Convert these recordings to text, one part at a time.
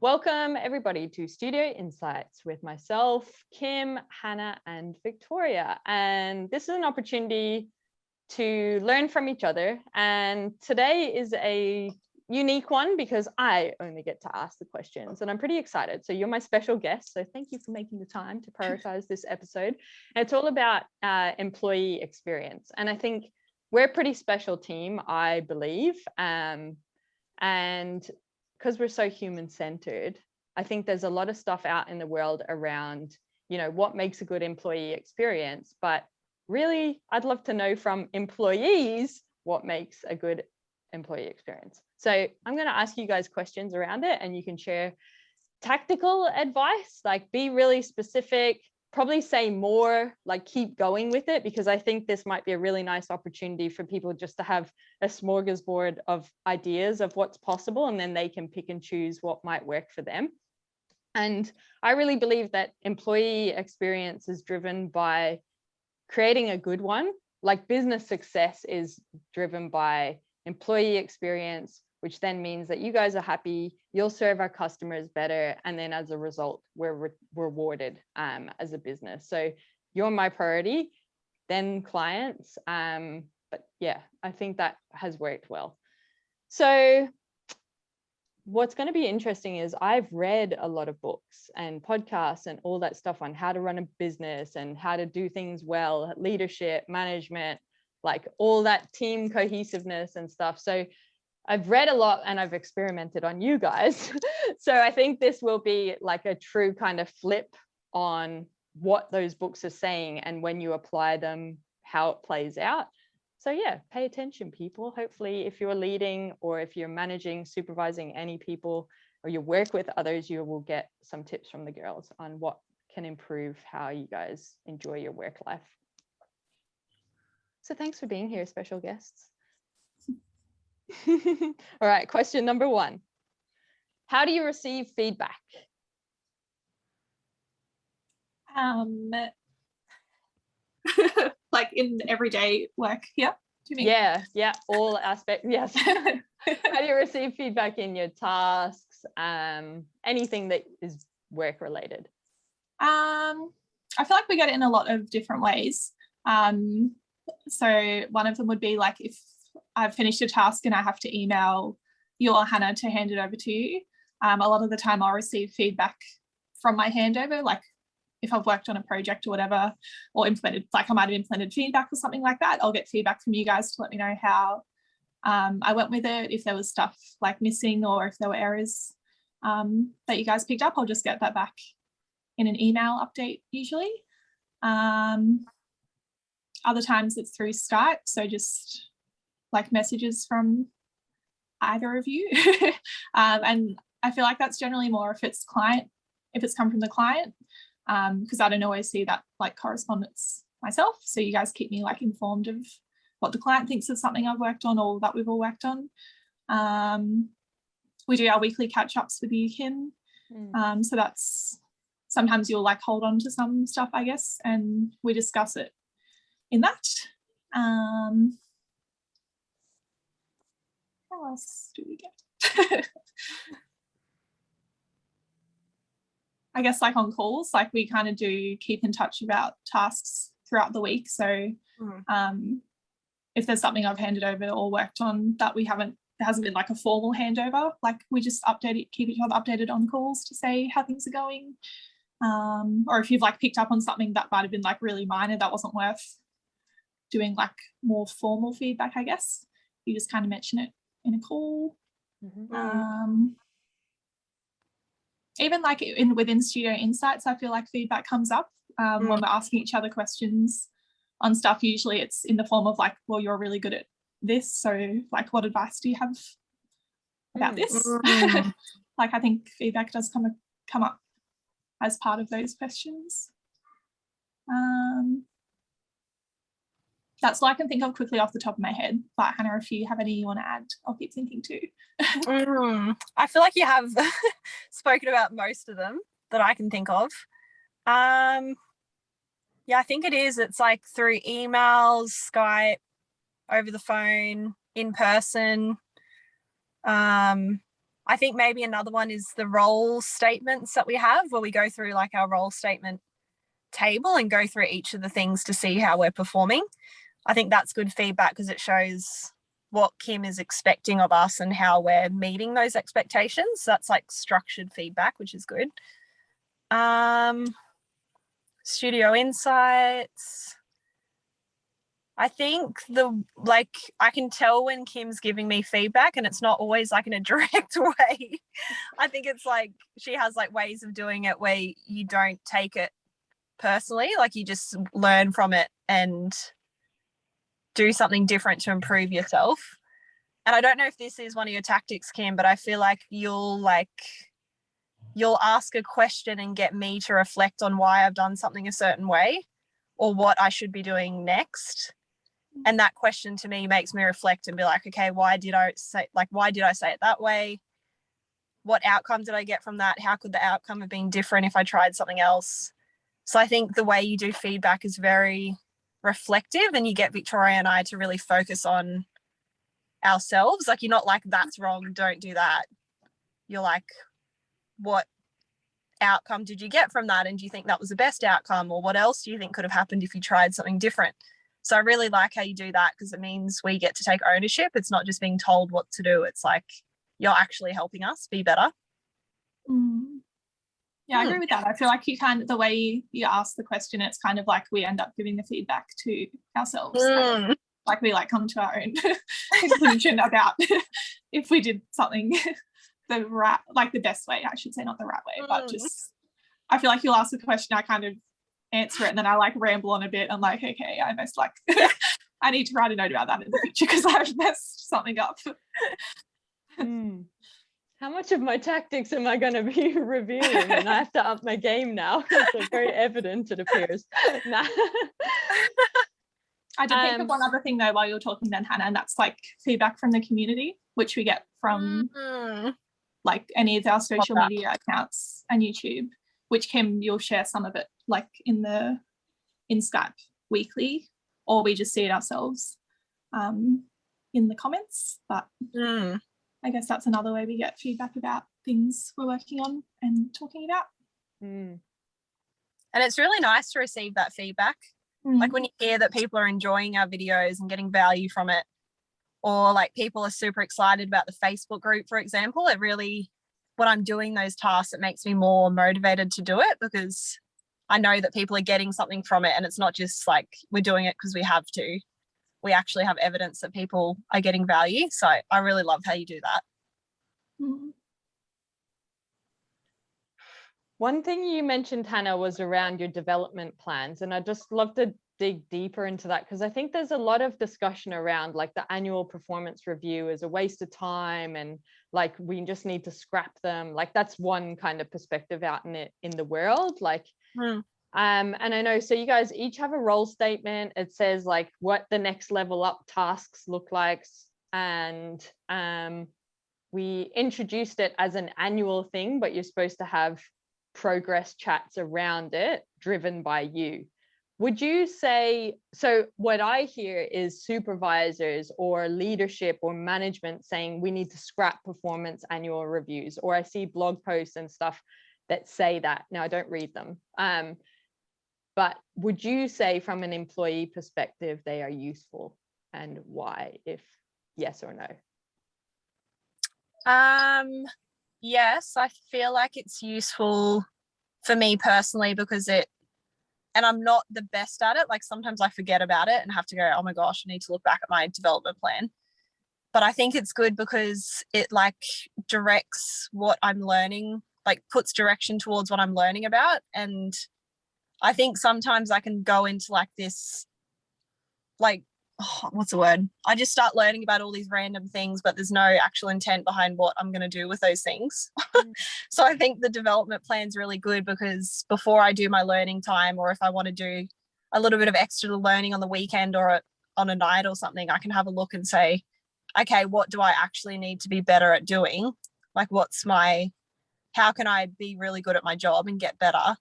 Welcome everybody to Studio Insights with myself, Kim, Hannah, and Victoria. And this is an opportunity to learn from each other. And today is a unique one because I only get to ask the questions and I'm pretty excited. So you're my special guest. So thank you for making the time to prioritize this episode. And it's all about employee experience. And I think we're a pretty special team, I believe. And because we're so human-centered, I think there's a lot of stuff out in the world around, what makes a good employee experience. But really, I'd love to know from employees what makes a good employee experience. So I'm going to ask you guys questions around it, and you can share tactical advice, like be really specific, probably say more, like keep going with it, because I think this might be a really nice opportunity for people just to have a smorgasbord of ideas of what's possible, and then they can pick and choose what might work for them. And I really believe that employee experience is driven by creating a good one. Like business success is driven by employee experience, which then means that you guys are happy, you'll serve our customers better, and then as a result, we're rewarded as a business. So you're my priority, then clients. But yeah, I think that has worked well. So what's going to be interesting is I've read a lot of books and podcasts and all that stuff on how to run a business and how to do things well, leadership, management, like all that team cohesiveness and stuff. So I've read a lot and I've experimented on you guys. So I think this will be like a true kind of flip on what those books are saying and when you apply them, how it plays out. So yeah, pay attention, people. Hopefully, if you're leading or if you're managing, supervising any people, or you work with others, you will get some tips from the girls on what can improve how you guys enjoy your work life. So thanks for being here, special guests. All right, question number 1. How do you receive feedback? Like in everyday work, yeah? Do you mean? Yeah, all aspects, yes. How do you receive feedback in your tasks, anything that is work related? I feel like we get it in a lot of different ways. So one of them would be like if I've finished a task and I have to email you or Hannah to hand it over to you. A lot of the time I'll receive feedback from my handover, like if I've worked on a project or whatever, or implemented, like I might have implemented feedback or something like that, I'll get feedback from you guys to let me know how I went with it, if there was stuff like missing or if there were errors that you guys picked up. I'll just get that back in an email update usually. Other times it's through Skype, so just like messages from either of you. And I feel like that's generally more if it's come from the client, because I don't always see that like correspondence myself. So you guys keep me like informed of what the client thinks of something I've worked on or that we've all worked on. We do our weekly catch-ups with you, Kim. So that's sometimes you'll like hold on to some stuff, I guess, and we discuss it in that. What else do we get? I guess like on calls, like we kind of do keep in touch about tasks throughout the week. So if there's something I've handed over or worked on that there hasn't been like a formal handover, like we just keep each other updated on calls to say how things are going. Or if you've like picked up on something that might have been like really minor that wasn't worth doing like more formal feedback, I guess, you just kind of mention it in a call. Even like within Studio Insights, I feel like feedback comes up when we're asking each other questions on stuff. Usually it's in the form of like, well, you're really good at this, so like what advice do you have about this? Like I think feedback does come up as part of those questions. That's all I can think of quickly off the top of my head. But Hannah, if you have any you want to add, I'll keep thinking too. I feel like you have spoken about most of them that I can think of. Yeah, I think it's like through emails, Skype, over the phone, in person. I think maybe another one is the role statements that we have, where we go through like our role statement table and go through each of the things to see how we're performing. I think that's good feedback because it shows what Kim is expecting of us and how we're meeting those expectations. So that's like structured feedback, which is good. Studio insights. I think I can tell when Kim's giving me feedback and it's not always like in a direct way. I think it's like she has like ways of doing it where you don't take it personally, like you just learn from it and do something different to improve yourself. And I don't know if this is one of your tactics, Kim, but I feel like you'll ask a question and get me to reflect on why I've done something a certain way or what I should be doing next. And that question to me makes me reflect and be like, okay, why did I say it that way? What outcome did I get from that? How could the outcome have been different if I tried something else? So I think the way you do feedback is very reflective, and you get Victoria and I to really focus on ourselves. Like, you're not like, that's wrong, don't do that. You're like, what outcome did you get from that? And do you think that was the best outcome? Or what else do you think could have happened if you tried something different? So I really like how you do that, because it means we get to take ownership. It's not just being told what to do. It's like, you're actually helping us be better. Yeah, I agree with that. I feel like the way you ask the question, it's kind of like we end up giving the feedback to ourselves. Like we come to our own conclusion about if we did something the best way, I should say, not the right way, but just, I feel like you'll ask a question, I kind of answer it, and then I ramble on a bit. I'm like, okay, I must I need to write a note about that in the future because I've messed something up. How much of my tactics am I going to be revealing? And I have to up my game now. It's very evident, it appears. Nah. I did think of one other thing though while you were talking then, Hannah, and that's feedback from the community, which we get from any of our social media accounts and YouTube, which Kim, you'll share some of it in Skype weekly, or we just see it ourselves in the comments. But I guess that's another way we get feedback about things we're working on and talking about. And it's really nice to receive that feedback. Like when you hear that people are enjoying our videos and getting value from it, or people are super excited about the Facebook group, for example, it really, when I'm doing those tasks, it makes me more motivated to do it, because I know that people are getting something from it, and it's not just we're doing it because we have to. We actually have evidence that people are getting value. So I really love how you do that. One thing you mentioned, Hannah, was around your development plans. And I'd just love to dig deeper into that, because I think there's a lot of discussion around the annual performance review is a waste of time, and we just need to scrap them. That's one kind of perspective out in the world. And I know, so you guys each have a role statement. It says what the next level up tasks look like. And we introduced it as an annual thing, but you're supposed to have progress chats around it driven by you. Would you say, so what I hear is supervisors or leadership or management saying we need to scrap performance annual reviews, or I see blog posts and stuff that say that. Now, I don't read them. But would you say from an employee perspective, they are useful, and why, if yes or no? Yes, I feel like it's useful for me personally, because and I'm not the best at it. Sometimes I forget about it and have to go, oh my gosh, I need to look back at my development plan. But I think it's good because it directs what I'm learning, puts direction towards what I'm learning about. And I think sometimes I can go into this, what's the word? I just start learning about all these random things, but there's no actual intent behind what I'm going to do with those things. So I think the development plan's really good, because before I do my learning time, or if I want to do a little bit of extra learning on the weekend or on a night or something, I can have a look and say, okay, what do I actually need to be better at doing? How can I be really good at my job and get better?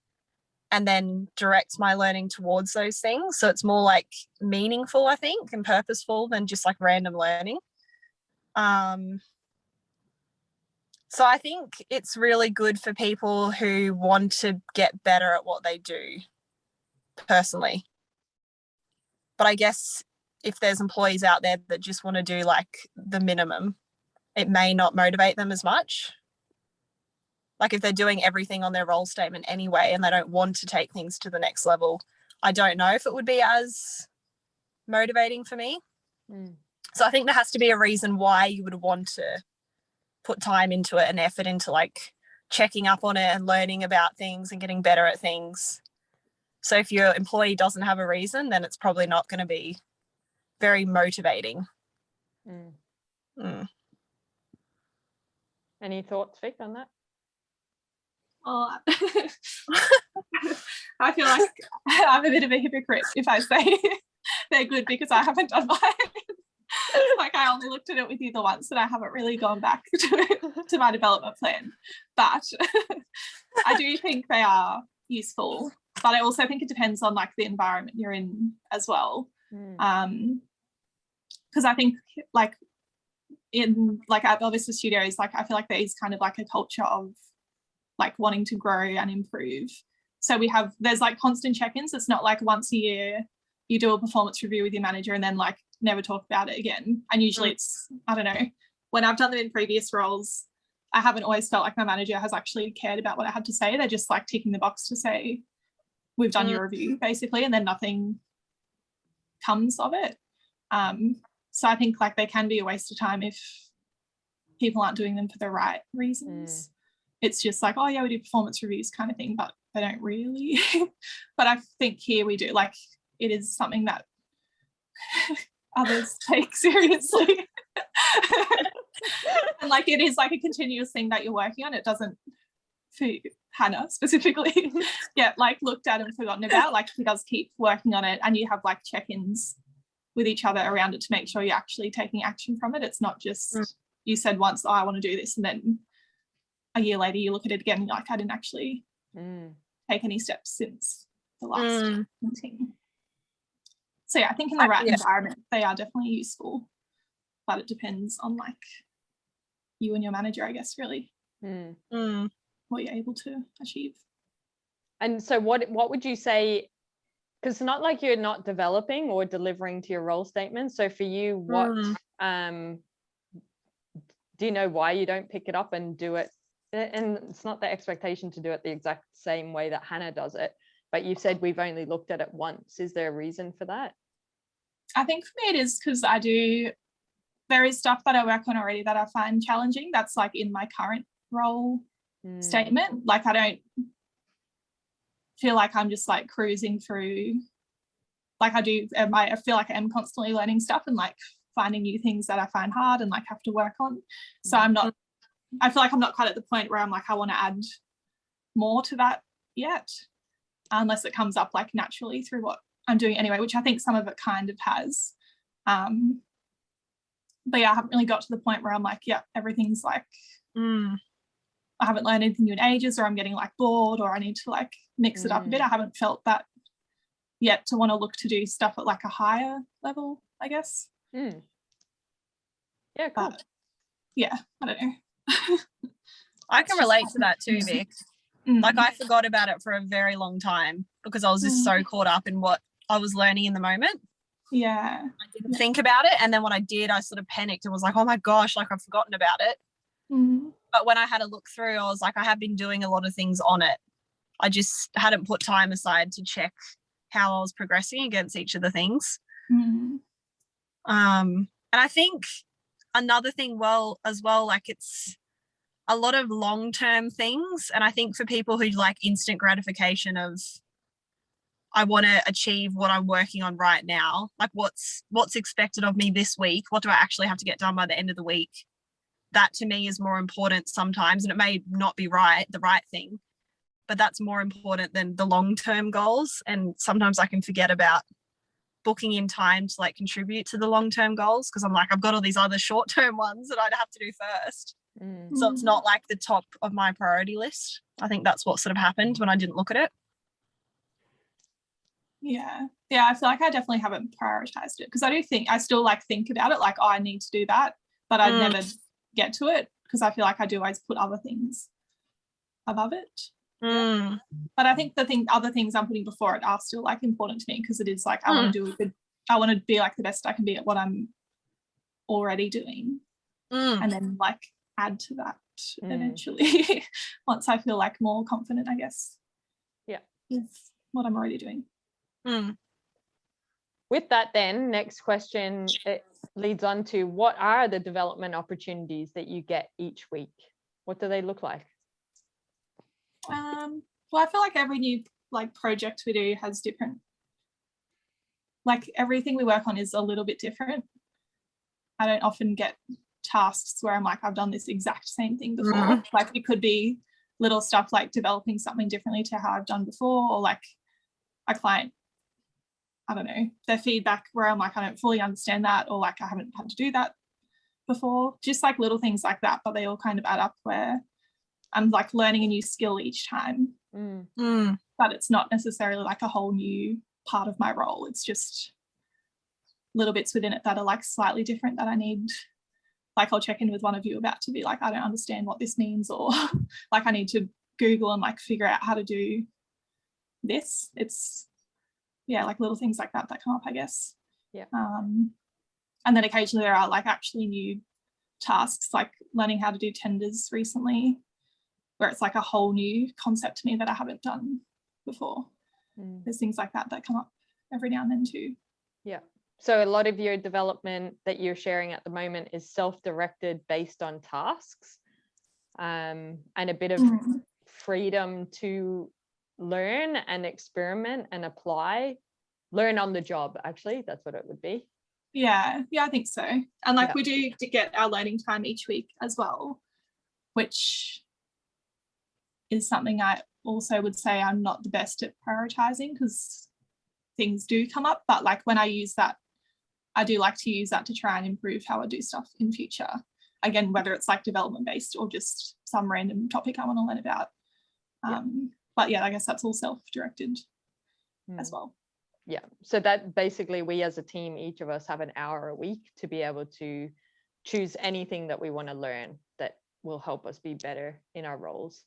And then direct my learning towards those things. So it's more meaningful, I think, and purposeful than just random learning. So I think it's really good for people who want to get better at what they do, personally. But I guess if there's employees out there that just want to do like the minimum, it may not motivate them as much. Like if they're doing everything on their role statement anyway and they don't want to take things to the next level, I don't know if it would be as motivating for me. So I think there has to be a reason why you would want to put time into it and effort into like checking up on it and learning about things and getting better at things. So if your employee doesn't have a reason, then it's probably not going to be very motivating. Any thoughts, Vic, on that? Oh, I feel like I'm a bit of a hypocrite if I say they're good because I haven't done mine. Like I only looked at it with you the once and I haven't really gone back to my development plan. But I do think they are useful. But I also think it depends on like the environment you're in as well. Because I think like in like at Belvista Studios, like I feel like there is kind of like a culture of like wanting to grow and improve. So there's like constant check-ins. It's not like once a year you do a performance review with your manager and then like never talk about it again. And usually it's, I don't know, when I've done them in previous roles, I haven't always felt like my manager has actually cared about what I had to say. They're just like ticking the box to say, we've done your review basically, and then nothing comes of it. So I think like they can be a waste of time if people aren't doing them for the right reasons. It's just like, oh yeah, we do performance reviews kind of thing, but they don't really. But I think here we do, like it is something that others take seriously. And like it is like a continuous thing that you're working on. It doesn't, for Hannah specifically, get like looked at and forgotten about. Like she does keep working on it and you have like check-ins with each other around it to make sure you're actually taking action from it. It's not just you said once, oh, I want to do this, and then a year later you look at it again and you're like, I didn't actually take any steps since the last meeting. So yeah, I think in the right environment they are definitely useful, but it depends on like you and your manager, I guess, really what you're able to achieve. And so what would you say, because it's not like you're not developing or delivering to your role statement. So for you, what do you know why you don't pick it up and do it? And it's not the expectation to do it the exact same way that Hannah does it, but you said we've only looked at it once. Is there a reason for that? I think for me it is because there is stuff that I work on already that I find challenging that's like in my current role statement. Like I don't feel like I'm just like cruising through, like I feel like I am constantly learning stuff and like finding new things that I find hard and like have to work on. So I feel like I'm not quite at the point where I'm like, I want to add more to that yet, unless it comes up like naturally through what I'm doing anyway, which I think some of it kind of has. But yeah, I haven't really got to the point where I'm like, yeah, everything's like, I haven't learned anything new in ages, or I'm getting like bored, or I need to like mix it up a bit. I haven't felt that yet to want to look to do stuff at like a higher level, I guess. Yeah, cool. But, yeah, I don't know. I can relate to that too, Vic. Like I forgot about it for a very long time because I was just so caught up in what I was learning in the moment. Yeah. I didn't think about it, and then when I did, I sort of panicked and was like, oh my gosh, like I've forgotten about it. But when I had a look through, I was like, I have been doing a lot of things on it. I just hadn't put time aside to check how I was progressing against each of the things. And I think another thing as well, like it's a lot of long-term things. And I think for people who like instant gratification of, I want to achieve what I'm working on right now, like what's expected of me this week, what do I actually have to get done by the end of the week? That to me is more important sometimes, and it may not be the right thing, but that's more important than the long-term goals. And sometimes I can forget about booking in time to like contribute to the long-term goals because I'm like, I've got all these other short-term ones that I'd have to do first. So it's not like the top of my priority list. I think that's what sort of happened when I didn't look at it. Yeah, I feel like I definitely haven't prioritized it because I still like think about it like, oh, I need to do that, but I'd never get to it. because I feel like I do always put other things above it. Mm. But I think other things I'm putting before it are still like important to me, because it is like I want to be like the best I can be at what I'm already doing, and then like add to that eventually once I feel like more confident, I guess. Yeah. With what I'm already doing. With that, then, next question, it leads on to, what are the development opportunities that you get each week? What do they look like? Well, I feel like every new like project we do has different, like everything we work on is a little bit different. I don't often get tasks where I'm like, I've done this exact same thing before. Like it could be little stuff like developing something differently to how I've done before, or like a client, I don't know, their feedback where I'm like, I don't fully understand that, or like I haven't had to do that before. Just like little things like that, but they all kind of add up where I'm like learning a new skill each time. But it's not necessarily like a whole new part of my role. It's just little bits within it that are like slightly different that I need. Like I'll check in with one of you about to be like, I don't understand what this means, or like I need to Google and like figure out how to do this. It's like little things like that come up, I guess. And then occasionally there are like actually new tasks, like learning how to do tenders recently, where it's like a whole new concept to me that I haven't done before. There's things like that come up every now and then too. Yeah. So a lot of your development that you're sharing at the moment is self-directed based on tasks, and a bit of freedom to learn and experiment and learn on the job, actually. That's what it would be. Yeah, I think so. And like we do get our learning time each week as well, which is something I also would say I'm not the best at prioritizing, because things do come up. But like when I use that, I do like to use that to try and improve how I do stuff in future. Again, whether it's like development based or just some random topic I want to learn about. But I guess that's all self-directed as well. Yeah, so that basically we as a team, each of us have an hour a week to be able to choose anything that we want to learn that will help us be better in our roles.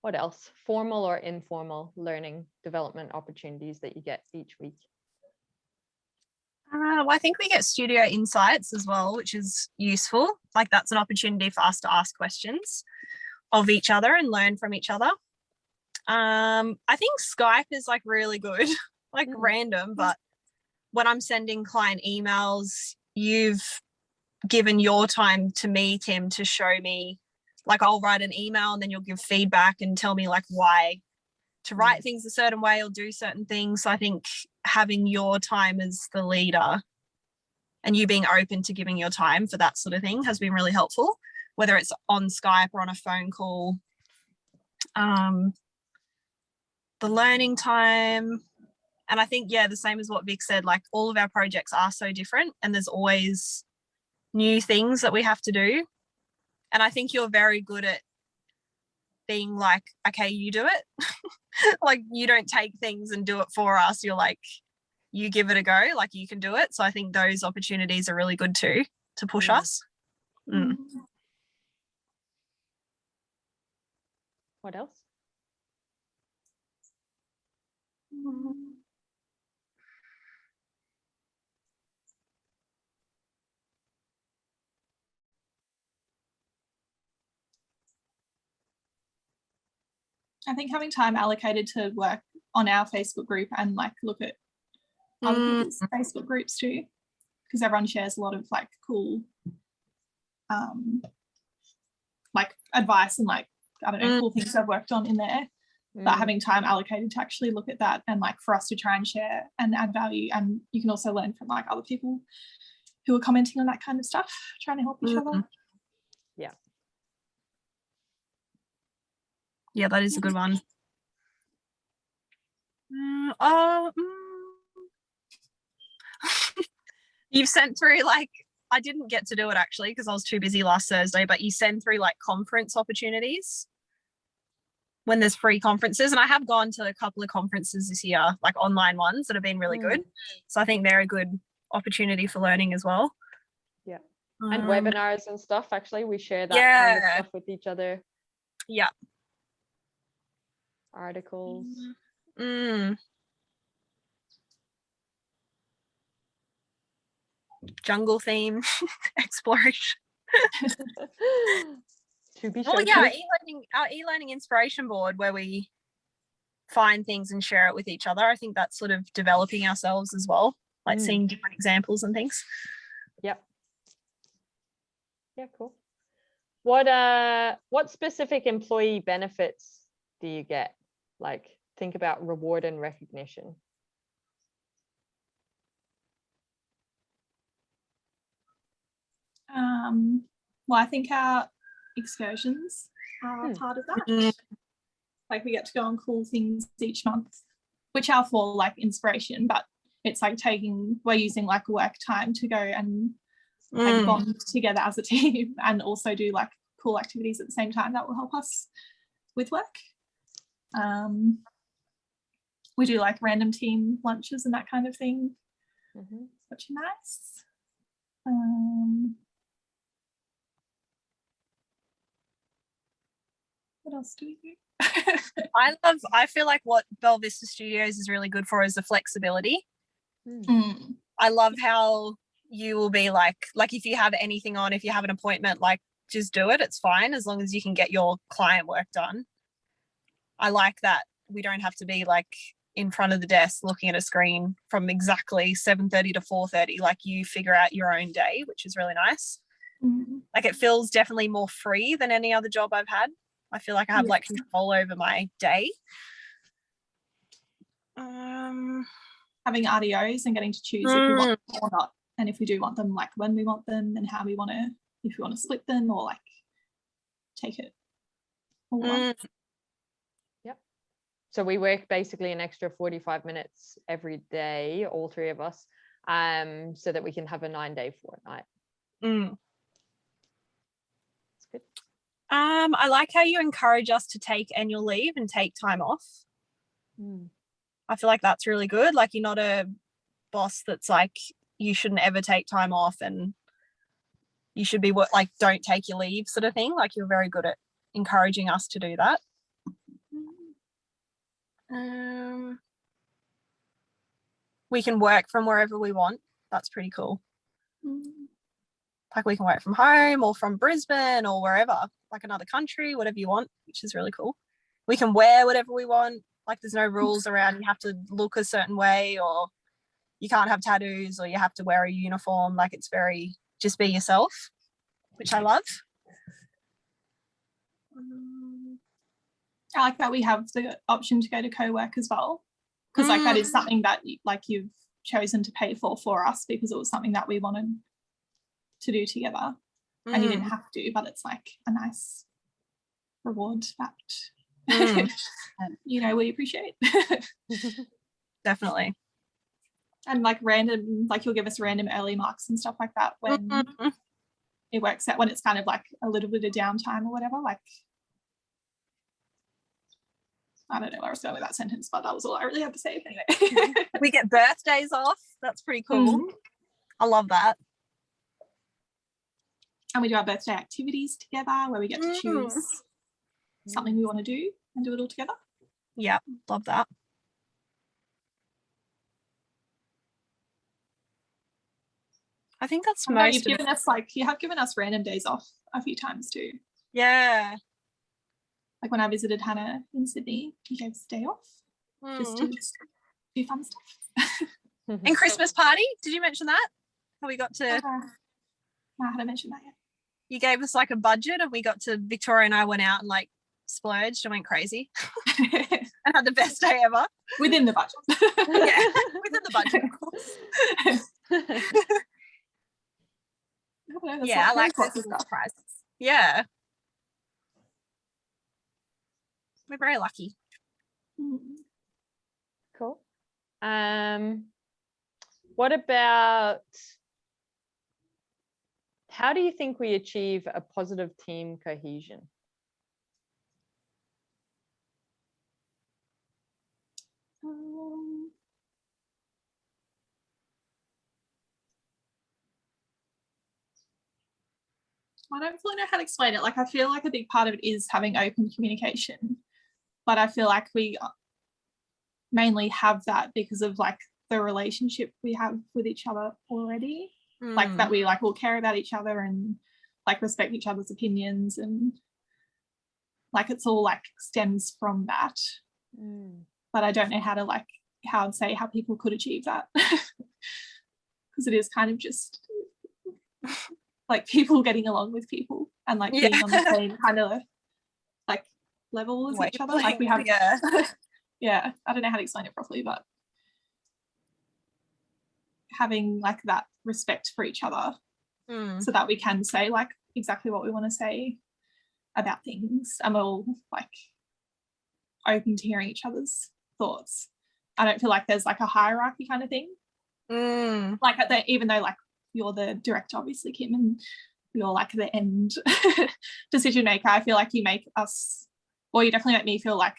What else? Formal or informal learning development opportunities that you get each week? Well, I think we get studio insights as well, which is useful. Like that's an opportunity for us to ask questions of each other and learn from each other. I think Skype is like really good, like random, but when I'm sending client emails, you've given your time to me, Tim, to show me, like I'll write an email and then you'll give feedback and tell me like why to write things a certain way or do certain things. So I think having your time as the leader and you being open to giving your time for that sort of thing has been really helpful, whether it's on Skype or on a phone call. The learning time, and I think, the same as what Vic said, like all of our projects are so different and there's always new things that we have to do. And I think you're very good at being like, okay, you do it. Like you don't take things and do it for us. You're like, you give it a go, like you can do it. So I think those opportunities are really good too, to push us. What else? I think having time allocated to work on our Facebook group and like look at other people's Facebook groups too, because everyone shares a lot of like cool like advice and like, I don't know, cool things I've worked on in there. But having time allocated to actually look at that and like for us to try and share and add value, and you can also learn from like other people who are commenting on that kind of stuff, trying to help each other. Yeah, that is a good one. You've sent through like, I didn't get to do it actually because I was too busy last Thursday, but you send through like conference opportunities when there's free conferences. And I have gone to a couple of conferences this year, like online ones that have been really good. So I think they're a good opportunity for learning as well. Yeah. And webinars and stuff. Actually, we share that kind of stuff with each other. Yeah. Articles. Jungle theme exploration. To be well, sure. yeah, our e-learning inspiration board where we find things and share it with each other. I think that's sort of developing ourselves as well, like seeing different examples and things. Yep. Yeah, cool. What specific employee benefits do you get? Like, think about reward and recognition. Well, I think our excursions are part of that. Like, we get to go on cool things each month, which are for like inspiration, but it's like we're using like work time to go and like bond together as a team and also do like cool activities at the same time that will help us with work. We do like random team lunches and that kind of thing, which is nice. What else do we do? I feel like what Belvista Studios is really good for is the flexibility. I love how you will be like if you have anything on, if you have an appointment, like just do it. It's fine as long as you can get your client work done. I like that we don't have to be like in front of the desk looking at a screen from exactly 7:30 to 4:30. Like, you figure out your own day, which is really nice. Like, it feels definitely more free than any other job I've had. I feel like I have like control over my day. Having RDOs and getting to choose if we want them or not, and if we do want them, like when we want them and how we want to, if we want to split them or like take it all on. Yep. So we work basically an extra 45 minutes every day, all three of us, so that we can have a 9-day fortnight. That's good. I like how you encourage us to take annual leave and take time off. I feel like that's really good. Like, you're not a boss that's like, you shouldn't ever take time off and you should be like, don't take your leave sort of thing. Like, you're very good at encouraging us to do that. We can work from wherever we want. That's pretty cool. Like, we can work from home or from Brisbane or wherever, like another country, whatever you want, which is really cool. We can wear whatever we want. Like, there's no rules around you have to look a certain way, or you can't have tattoos, or you have to wear a uniform. Like, it's very just be yourself, which I love. I like that we have the option to go to co-work as well, because like that is something that you've chosen to pay for us because it was something that we wanted to do together, and you didn't have to, but it's like a nice reward that we appreciate. Definitely. And like random, like you'll give us random early marks and stuff like that when it works out, when it's kind of like a little bit of downtime or whatever. Like, I don't know where I was going with that sentence, but that was all I really had to say anyway. We get birthdays off. That's pretty cool. I love that. And we do our birthday activities together where we get to choose something we want to do and do it all together. Yeah, love that. I think that's most. You've given us you have given us random days off a few times too. Yeah. Like when I visited Hannah in Sydney, he gave us a day off just to do fun stuff. And Christmas party, did you mention that? How we got to? No, I hadn't mentioned that yet. You gave us like a budget, and we got to, Victoria and I went out and like splurged and went crazy and had the best day ever. Within the budget. Yeah, within the budget, of course. I like those surprises. Yeah. We're very lucky. Cool. What about, how do you think we achieve a positive team cohesion? I don't fully know how to explain it. Like, I feel like a big part of it is having open communication, but I feel like we mainly have that because of like the relationship we have with each other already. Like that we like will care about each other and like respect each other's opinions, and like it's all like stems from that. But I don't know how to like how I'd say how people could achieve that, because it is kind of just like people getting along with people and like being on the same kind of like level as each other. Like we have yeah, I don't know how to explain it properly, but having like that respect for each other so that we can say like exactly what we want to say about things, and we're all like open to hearing each other's thoughts. I don't feel like there's like a hierarchy kind of thing. Like at the, even though like you're the director, obviously, Kim, and you're like the end decision maker, I feel like you make us, or you definitely make me feel like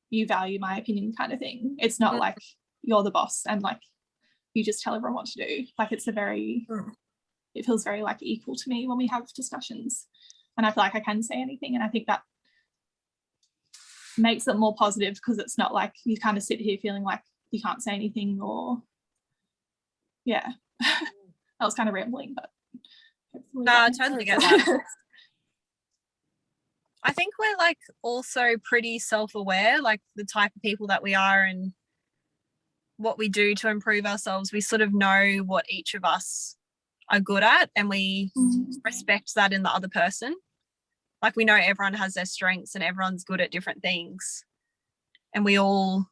you value my opinion kind of thing. It's not like you're the boss and like you just tell everyone what to do. Like it's a very it feels very like equal to me when we have discussions, and I feel like I can say anything, and I think that makes it more positive, because it's not like you kind of sit here feeling like you can't say anything, or yeah. That was kind of rambling, but no, I totally get that. I think we're like also pretty self-aware, like the type of people that we are and what we do to improve ourselves. We sort of know what each of us are good at, and we respect that in the other person. Like we know everyone has their strengths and everyone's good at different things, and we all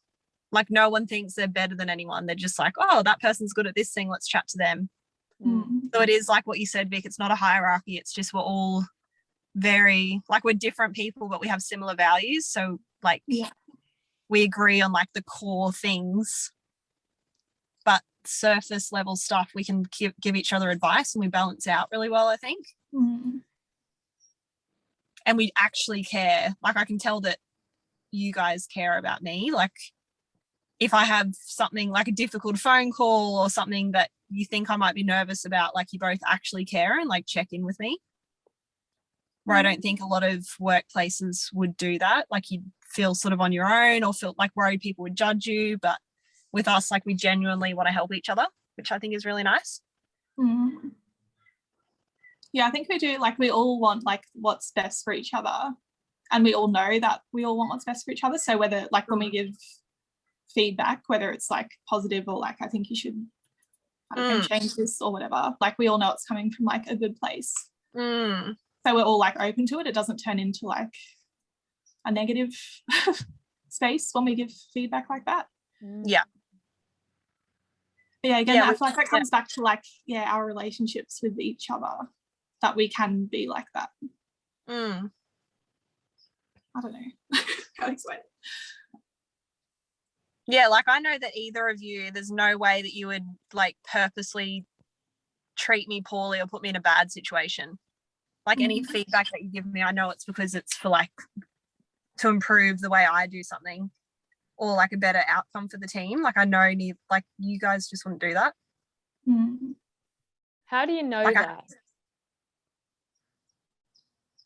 like, no one thinks they're better than anyone. They're just like, oh, that person's good at this thing, let's chat to them. So it is like what you said, Vic, it's not a hierarchy, it's just we're all very like, we're different people but we have similar values, so like we agree on like the core things, but surface level stuff we can give each other advice, and we balance out really well, I think. And we actually care. Like I can tell that you guys care about me. Like if I have something like a difficult phone call or something that you think I might be nervous about, like you both actually care and like check in with me, where I don't think a lot of workplaces would do that. Like you'd feel sort of on your own or feel like worried people would judge you, but with us, like we genuinely want to help each other, which I think is really nice. Yeah, I think we do. Like we all want like what's best for each other, and we all know that we all want what's best for each other. So whether like when we give feedback, whether it's like positive or like I think you should change this or whatever, like we all know it's coming from like a good place. So we're all like open to it. It doesn't turn into like a negative space when we give feedback like that. Yeah. But yeah, again, I feel like that comes back to like, our relationships with each other, that we can be like that. I don't know how to explain it. Yeah, like I know that either of you, there's no way that you would like purposely treat me poorly or put me in a bad situation. Like any feedback that you give me, I know it's because it's for like to improve the way I do something or like a better outcome for the team. Like I know like you guys just wouldn't do that. How do you know like that?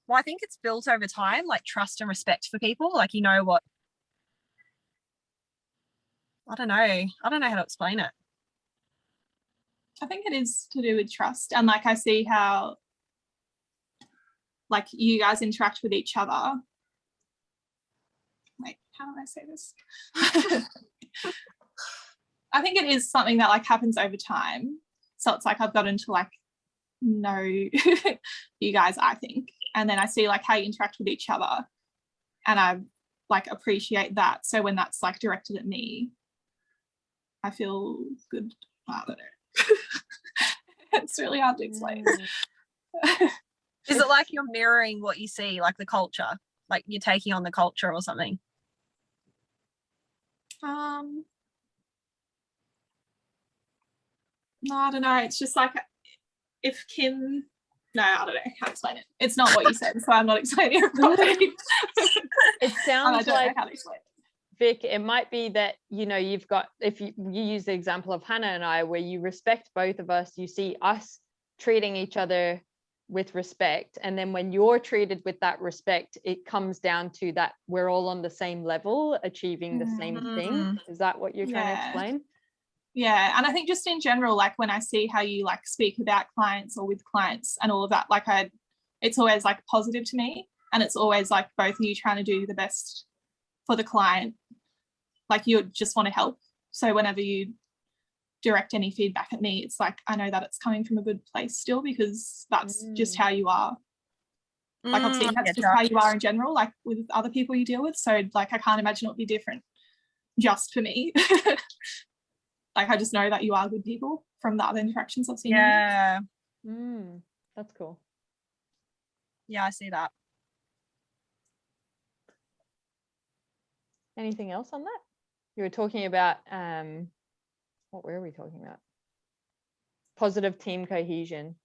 Well, I think it's built over time, like trust and respect for people. Like you know what, I don't know how to explain it. I think it is to do with trust, and like I see how like you guys interact with each other. Wait, how do I say this? I think it is something that like happens over time. So it's like I've gotten to like know you guys, I think, and then I see like how you interact with each other, and I like appreciate that. So when that's like directed at me, I feel good. I don't know. It's really hard to explain. Is it like you're mirroring what you see, like the culture, like you're taking on the culture or something? No, I don't know. It's just like if Kim, no, I don't know how to explain it. It's not what you said, so I'm not explaining it properly. It sounds like, how to explain it. Vic, it might be that, you know, you've got, if you use the example of Hannah and I, where you respect both of us, you see us treating each other with respect, and then when you're treated with that respect, it comes down to that we're all on the same level, achieving the same thing. Is that what you're trying to explain? Yeah, and I think just in general, like when I see how you like speak about clients or with clients and all of that, like it's always like positive to me, and it's always like both of you trying to do the best for the client. Like you just want to help. So whenever you direct any feedback at me, it's like I know that it's coming from a good place still, because that's just how you are. Like obviously that's just how you are in general, like with other people you deal with. So like I can't imagine it would be different just for me. Like I just know that you are good people from the other interactions I've seen. Yeah. That's cool. Yeah, I see that. Anything else on that? You were talking about what were we talking about? Positive team cohesion.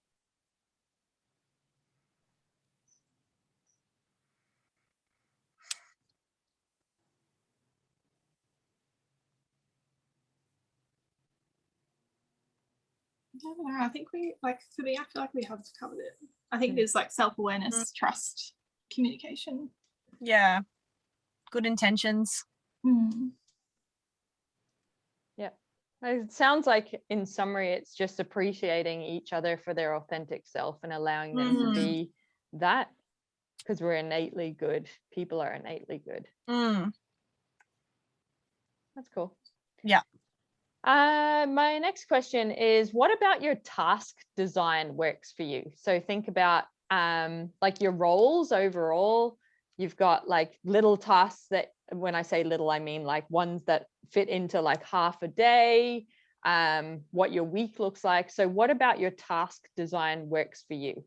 I don't know. I think we, like, for me, I feel like we have covered it. I think there's like self-awareness, trust, communication. Yeah. Good intentions. Yeah. It sounds like in summary, it's just appreciating each other for their authentic self and allowing them to be that, because we're innately good. People are innately good. That's cool. Yeah. My next question is, what about your task design works for you? So think about like your roles overall. You've got like little tasks that, when I say little, I mean like ones that fit into like half a day, what your week looks like. So what about your task design works for you?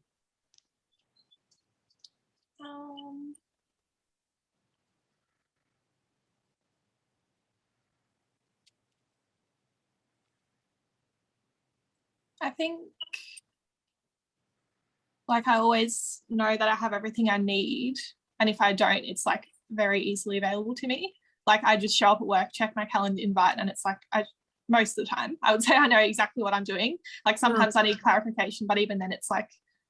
I think like I always know that I have everything I need, and if I don't, it's like very easily available to me. Like I just show up at work, check my calendar invite, and it's like most of the time I would say I know exactly what I'm doing. Like sometimes I need clarification, but even then it's like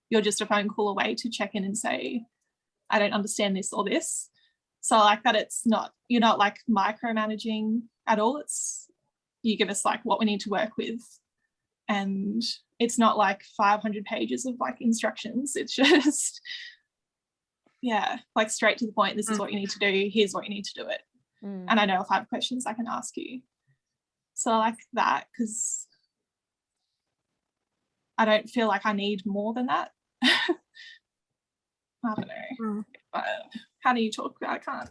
you're just a phone call away to check in and say I don't understand this or this. So like that, it's not, you're not like micromanaging at all. It's you give us like what we need to work with, and it's not like 500 pages of like instructions. It's just like straight to the point. This is what you need to do. Here's what you need to do it. And I know if I have questions I can ask you. So I like that, because I don't feel like I need more than that. I don't know. How do you talk about it? I can't.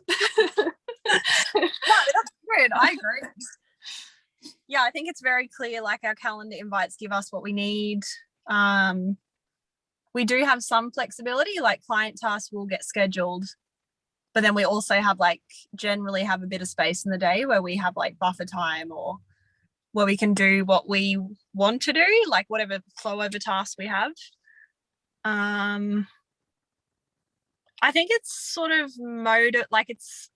No, that's good. I agree. Yeah, I think it's very clear, like our calendar invites give us what we need. We do have some flexibility, like client tasks will get scheduled, but then we also have like generally have a bit of space in the day where we have like buffer time, or where we can do what we want to do, like whatever flow over tasks we have. I think it's sort of it's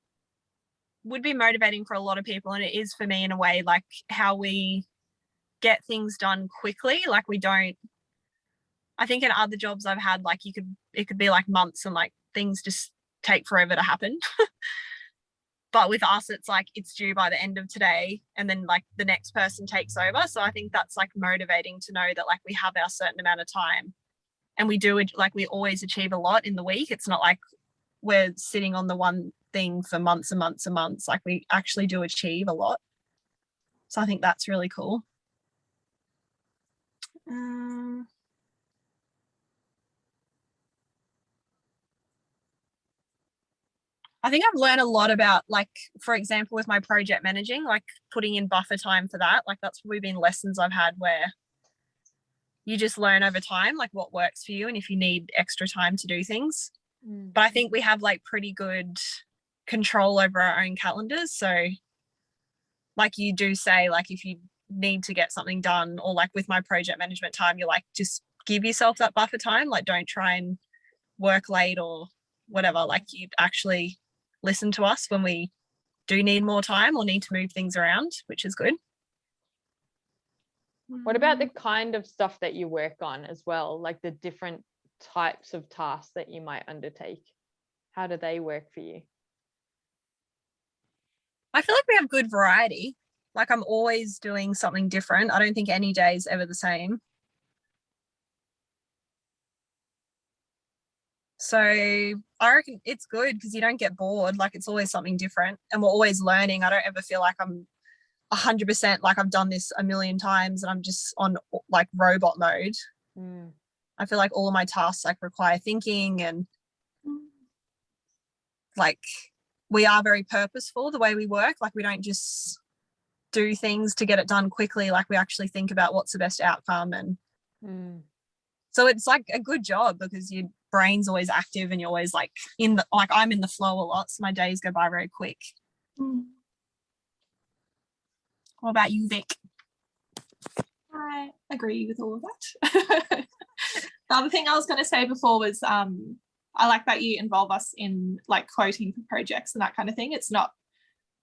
would be motivating for a lot of people, and it is for me in a way, like how we get things done quickly. Like we don't, I think in other jobs I've had, like it could be like months and like things just take forever to happen. But with us, it's like it's due by the end of today, and then like the next person takes over. So I think that's like motivating to know that like we have our certain amount of time, and we do it, like we always achieve a lot in the week. It's not like we're sitting on the one thing for months and months and months. Like we actually do achieve a lot. So I think that's really cool. I think I've learned a lot about, like, for example, with my project managing, like putting in buffer time for that. Like that's probably been lessons I've had where you just learn over time, like what works for you and if you need extra time to do things. But I think we have like pretty good control over our own calendars. So like you do say, like if you need to get something done, or like with my project management time, you're like, just give yourself that buffer time. Like don't try and work late or whatever. Like you actually listen to us when we do need more time or need to move things around, which is good. What about the kind of stuff that you work on as well? Like the different types of tasks that you might undertake? How do they work for you? I feel like we have good variety. Like I'm always doing something different. I don't think any day is ever the same. So I reckon it's good because you don't get bored. Like it's always something different and we're always learning. I don't ever feel like I'm 100% like I've done this a million times and I'm just on like robot mode. I feel like all of my tasks like require thinking, and like we are very purposeful the way we work. Like we don't just do things to get it done quickly. Like we actually think about what's the best outcome. And so it's like a good job because your brain's always active and you're always like in the, like I'm in the flow a lot. So my days go by very quick. What about you, Vic? I agree with all of that. The other thing I was going to say before was I like that you involve us in like quoting for projects and that kind of thing. It's not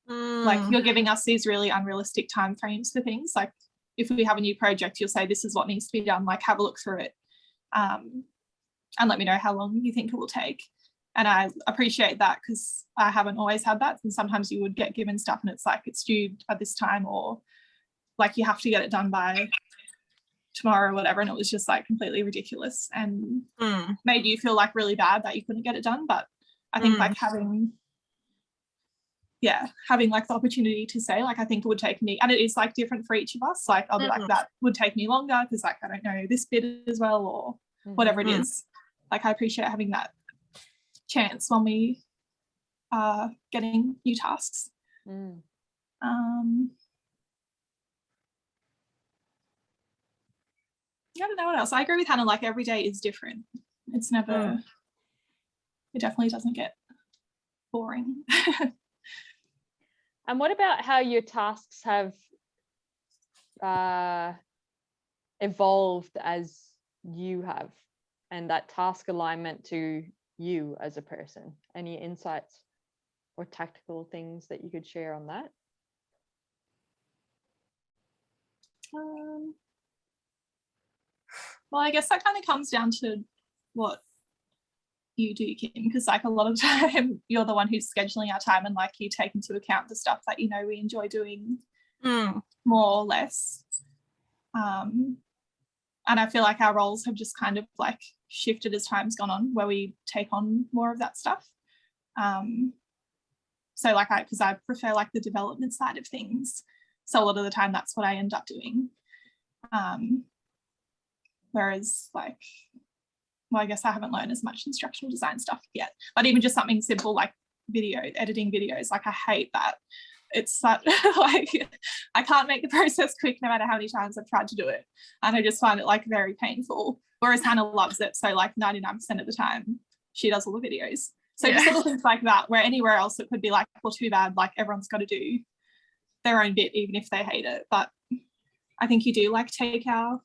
like you're giving us these really unrealistic time frames for things. Like if we have a new project, you'll say this is what needs to be done, like have a look through it and let me know how long you think it will take. And I appreciate that because I haven't always had that, and sometimes you would get given stuff and it's like it's due at this time, or like you have to get it done by tomorrow or whatever, and it was just like completely ridiculous and made you feel like really bad that you couldn't get it done. But I think like having like the opportunity to say like I think it would take me, and it is like different for each of us, like I'll be like that would take me longer because like I don't know this bit as well, or whatever it is. Like I appreciate having that chance when we are getting new tasks. I don't know what else. I agree with Hannah, like every day is different. It's never, it definitely doesn't get boring. And what about how your tasks have evolved as you have, and that task alignment to you as a person? Any insights or tactical things that you could share on that? Well, I guess that kind of comes down to what you do, Kim, because like a lot of the time you're the one who's scheduling our time and like you take into account the stuff that you know we enjoy doing more or less. And I feel like our roles have just kind of like shifted as time's gone on, where we take on more of that stuff. So like because I prefer like the development side of things, so a lot of the time that's what I end up doing. Whereas like, well, I guess I haven't learned as much instructional design stuff yet, but even just something simple like editing videos, like I hate that. It's that like I can't make the process quick no matter how many times I've tried to do it, and I just find it like very painful, whereas Hannah loves it, so like 99% of the time she does all the videos. So just little things like that, where anywhere else it could be like, well, too bad, like everyone's got to do their own bit even if they hate it. But I think you do like take our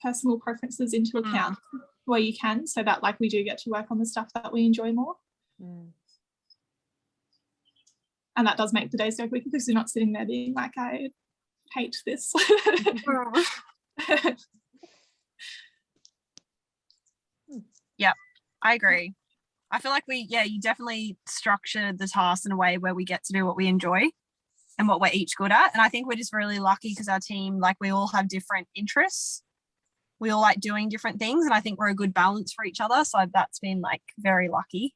personal preferences into account where you can, so that like we do get to work on the stuff that we enjoy more. And that does make the days go quicker because you're not sitting there being like, I hate this. Yeah, I agree. I feel like you definitely structured the tasks in a way where we get to do what we enjoy and what we're each good at. And I think we're just really lucky because our team, like we all have different interests. We all like doing different things, and I think we're a good balance for each other. So that's been like very lucky.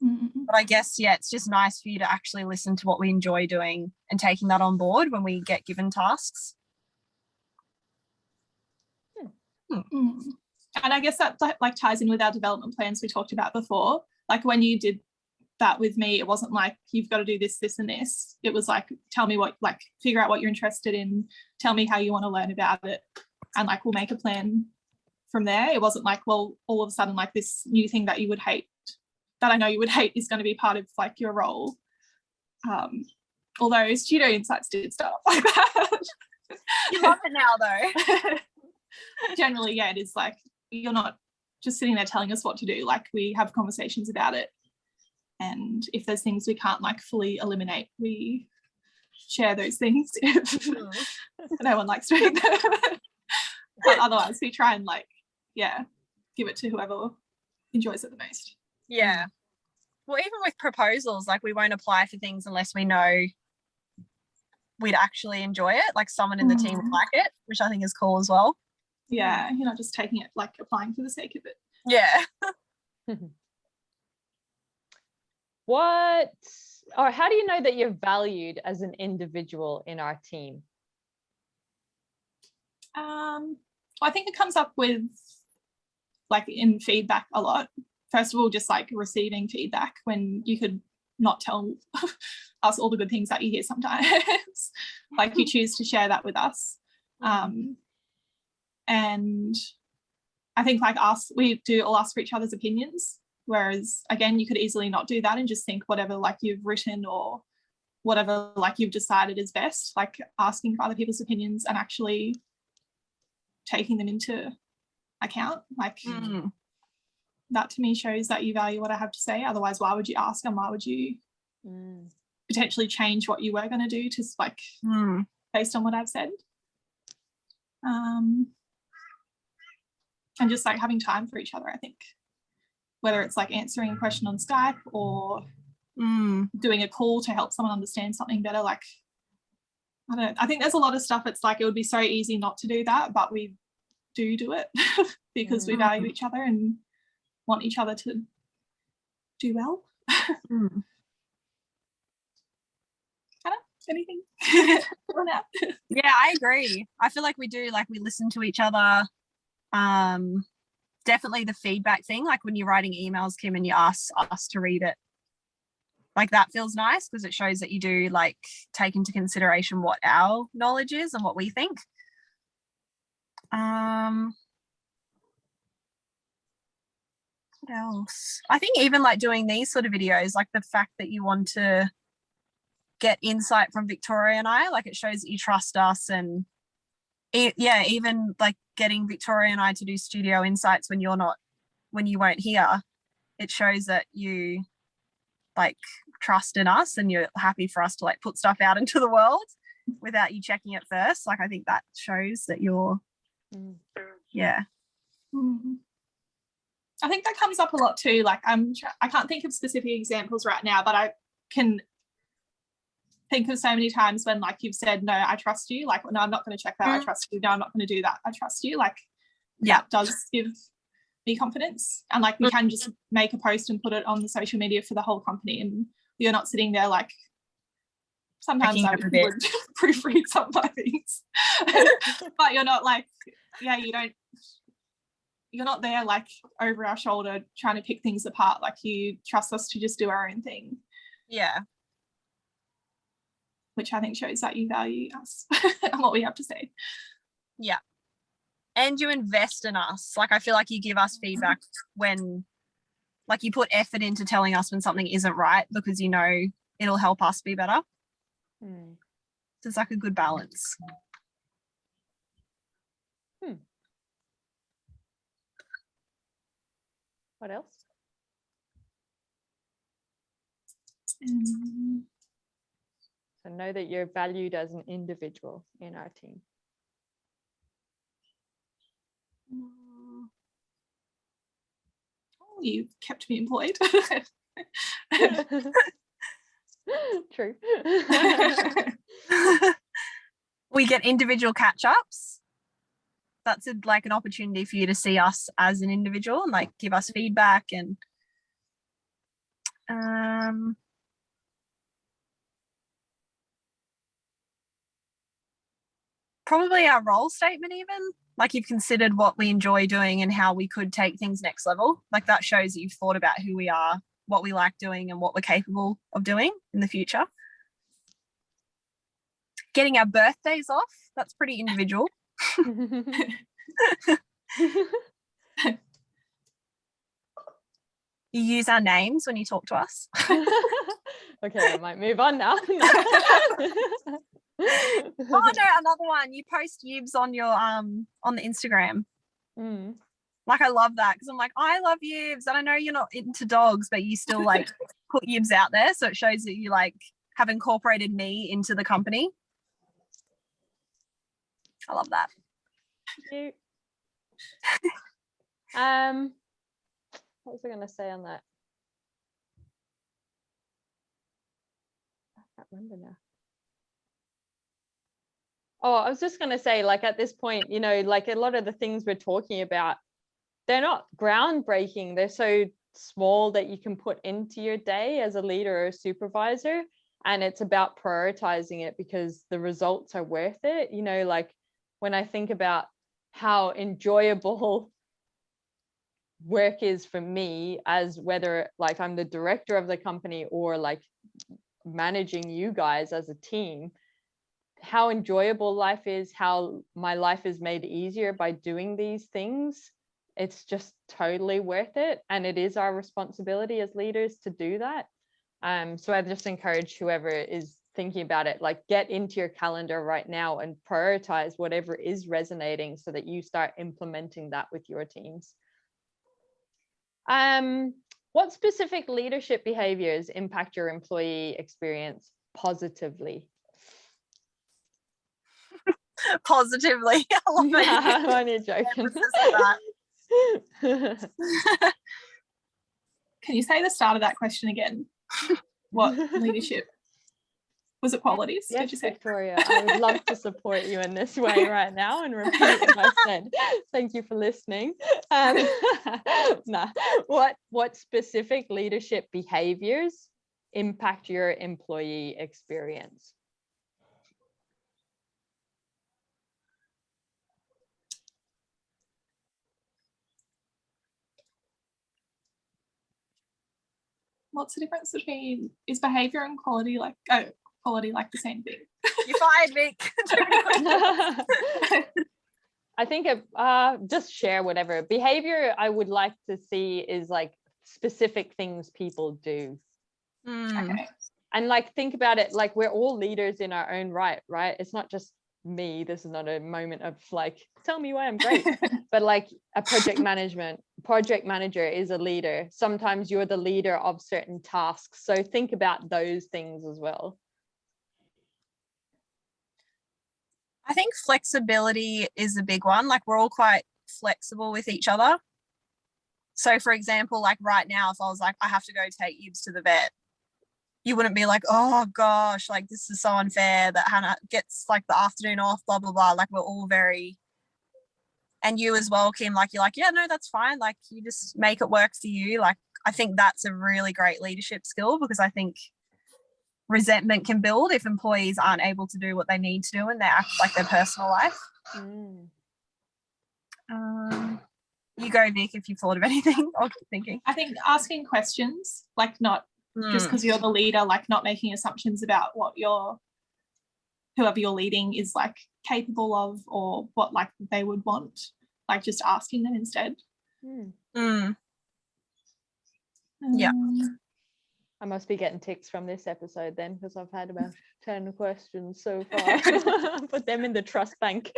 But I guess, it's just nice for you to actually listen to what we enjoy doing and taking that on board when we get given tasks. And I guess that like ties in with our development plans we talked about before. Like when you did that with me, it wasn't like you've got to do this, this, and this. It was like, tell me what, like figure out what you're interested in, tell me how you want to learn about it, and like we'll make a plan from there. It wasn't like, well, all of a sudden like this new thing that you would hate, that I know you would hate, is going to be part of like your role. Although Studio Insights did stuff like that. You love it now though. Generally, it is like you're not just sitting there telling us what to do. Like we have conversations about it, and if there's things we can't like fully eliminate, we share those things if no one likes doing them. But otherwise we try and like give it to whoever enjoys it the most. Yeah. Well, even with proposals, like we won't apply for things unless we know we'd actually enjoy it, like someone in the team would like it, which I think is cool as well. Yeah, you're not just taking it, like applying for the sake of it. Yeah. How do you know that you're valued as an individual in our team? I think it comes up with like in feedback a lot. First of all, just like receiving feedback when you could not tell us all the good things that you hear sometimes. Like you choose to share that with us. And I think like we do all ask for each other's opinions, whereas again, you could easily not do that and just think whatever like you've written or whatever like you've decided is best, like asking for other people's opinions and actually taking them into account. Like that to me shows that you value what I have to say. Otherwise, why would you ask and why would you potentially change what you were going to do to like based on what I've said? And just like having time for each other, I think, whether it's like answering a question on Skype or doing a call to help someone understand something better. Like, I think there's a lot of stuff. It's like, it would be so easy not to do that, but we do it because we value each other and want each other to do well. Anything? Yeah, I agree. I feel like we do, like we listen to each other. Definitely the feedback thing, like when you're writing emails, Kim, and you ask us to read it, like that feels nice because it shows that you do like take into consideration what our knowledge is and what we think. What else? I think even like doing these sort of videos, like the fact that you want to get insight from Victoria and I, like it shows that you trust us. And even like getting Victoria and I to do studio insights when you weren't here, it shows that you like trust in us and you're happy for us to like put stuff out into the world without you checking it first. Like I think that shows that you're I think that comes up a lot too. Like I can't think of specific examples right now, but I can think of so many times when like you've said, no, I trust you. Like, no, I'm not going to check that. I trust you. No, I'm not going to do that. I trust you. Like that does give me confidence. And like we can just make a post and put it on the social media for the whole company, and you're not sitting there like, sometimes I would proofread some of my things, but you're not like, you're not there like over our shoulder trying to pick things apart. Like you trust us to just do our own thing. Yeah. Which I think shows that you value us and what we have to say. Yeah. And you invest in us. Like I feel like you give us feedback when like you put effort into telling us when something isn't right because you know it'll help us be better. So it's like a good balance. What else? So know that you're valued as an individual in our team. Oh, you kept me employed. True. We get individual catch-ups. That's like an opportunity for you to see us as an individual and like give us feedback and probably our role statement, even like you've considered what we enjoy doing and how we could take things next level. Like that shows that you've thought about who we are, what we like doing and what we're capable of doing in the future. Getting our birthdays off, that's pretty individual. You use our names when you talk to us. Okay, I might move on now. Oh no, another one. You post yibs on your on the Instagram. Like I love that because I'm like, I love yibs, and I know you're not into dogs, but you still like put yibs out there, so it shows that you like have incorporated me into the company. I love that. Cute. What was I going to say on that? I can't remember now. Oh, I was just going to say, like, at this point, you know, like a lot of the things we're talking about, they're not groundbreaking. They're so small that you can put into your day as a leader or a supervisor. And it's about prioritizing it because the results are worth it. You know, like when I think about how enjoyable work is for me, as whether like I'm the director of the company or like managing you guys as a team, how enjoyable life is, how my life is made easier by doing these things. It's just totally worth it. And it is our responsibility as leaders to do that. So I just encourage whoever is thinking about it, like get into your calendar right now and prioritize whatever is resonating so that you start implementing that with your teams. What specific leadership behaviors impact your employee experience positively? Positively. I love that. I'm only joking. Can you say the start of that question again? What leadership? Was it qualities? Yes, did you say? Victoria, I would love to support you in this way right now and repeat what I said. Thank you for listening. What specific leadership behaviors impact your employee experience? What's the difference between, is behavior and quality like the same thing? You fired, Vic. I think just share whatever behavior I would like to see is like specific things people do. Okay. And like think about it, like we're all leaders in our own right? It's not just me. This is not a moment of like, tell me why I'm great. But like a project manager is a leader. Sometimes you're the leader of certain tasks. So think about those things as well. I think flexibility is a big one. Like we're all quite flexible with each other. So for example, like right now, if I was like, I have to go take Yibs to the vet, you wouldn't be like, oh gosh, like this is so unfair that Hannah gets like the afternoon off, blah, blah, blah. Like we're all very, and you as well, Kim, like you're like, yeah, no, that's fine. Like you just make it work for you. Like I think that's a really great leadership skill, because I think resentment can build if employees aren't able to do what they need to do in their like their personal life. You go, Vic, if you've thought of anything. I'll keep thinking. I think asking questions, like not just because you're the leader, like not making assumptions about what whoever you're leading is like capable of or what like they would want, like just asking them instead. Yeah. I must be getting ticks from this episode then, because I've had about 10 questions so far. Put them in the trust bank.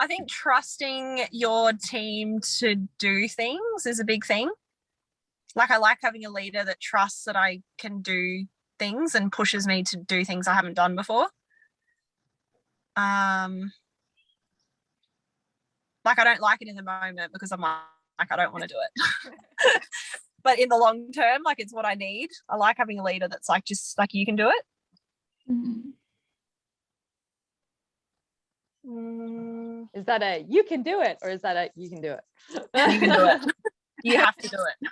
I think trusting your team to do things is a big thing. Like I like having a leader that trusts that I can do things and pushes me to do things I haven't done before. Like I don't like it in the moment because I'm like I don't want to do it. But in the long term, like it's what I need. I like having a leader that's like just like you can do it. Is that a you can do it, or is that a you can do it? You can do it. You have to do it.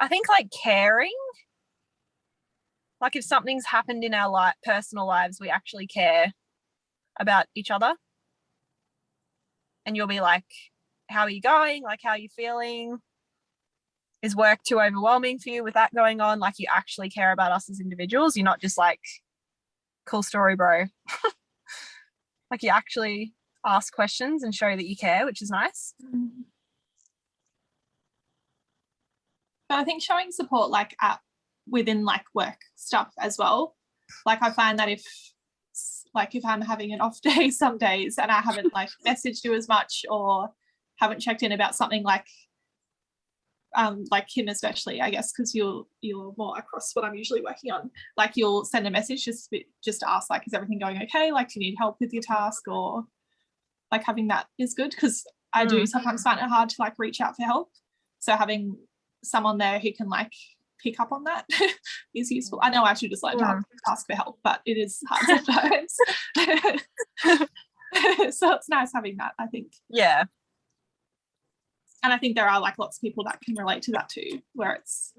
I think like caring. Like if something's happened in our personal lives, we actually care about each other. And you'll be like, how are you going? Like, how are you feeling? Is work too overwhelming for you with that going on? Like you actually care about us as individuals. You're not just like, cool story, bro. Like you actually ask questions and show that you care, which is nice. But I think showing support like within like work stuff as well. Like I find that if I'm having an off day some days and I haven't like messaged you as much or haven't checked in about something, like like Kim especially, I guess, because you're more across what I'm usually working on. Like you'll send a message just to ask, like, is everything going okay? Like, do you need help with your task? Or like having that is good, because I do sometimes find it hard to like reach out for help. So having someone there who can like pick up on that is useful. I know I should just learn to ask for help, but it is hard sometimes. So it's nice having that, I think. Yeah. And I think there are like lots of people that can relate to that too, where it's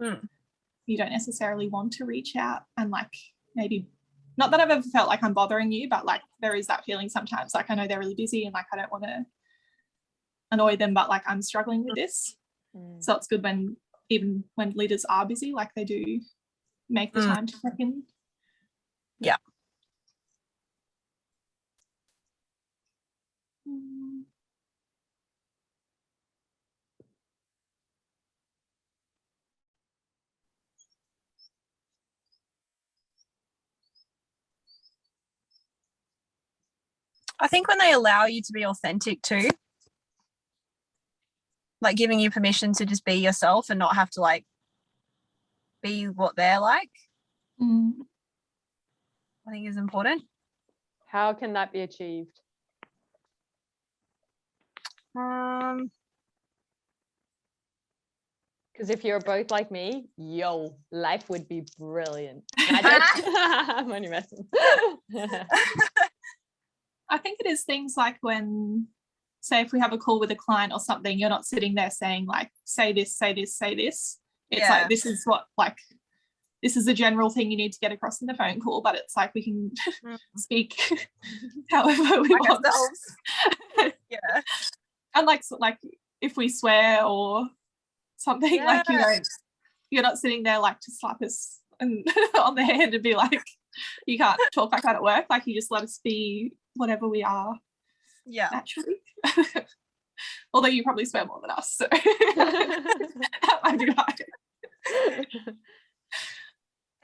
you don't necessarily want to reach out and like maybe, not that I've ever felt like I'm bothering you, but like there is that feeling sometimes, like I know they're really busy and like I don't want to annoy them, but like I'm struggling with this. So it's good when, even when leaders are busy, like they do make the time to check in. Yeah. I think when they allow you to be authentic too, like giving you permission to just be yourself and not have to like be what they're like, I think is important. How can that be achieved? Um, Because if you're both like me, yo, life would be brilliant. I'm only messing. I think it is things like when, say, if we have a call with a client or something, you're not sitting there saying like, say this, say this, say this. It's like, this is what, like, this is a general thing you need to get across in the phone call, but it's like we can speak however we want. Yeah. And like, so, like if we swear or something, like, you know, you're not sitting there like to slap us and on the head and be like, you can't talk like that at work. Like you just let us be whatever we are naturally. Although you probably swear more than us, so that might be right.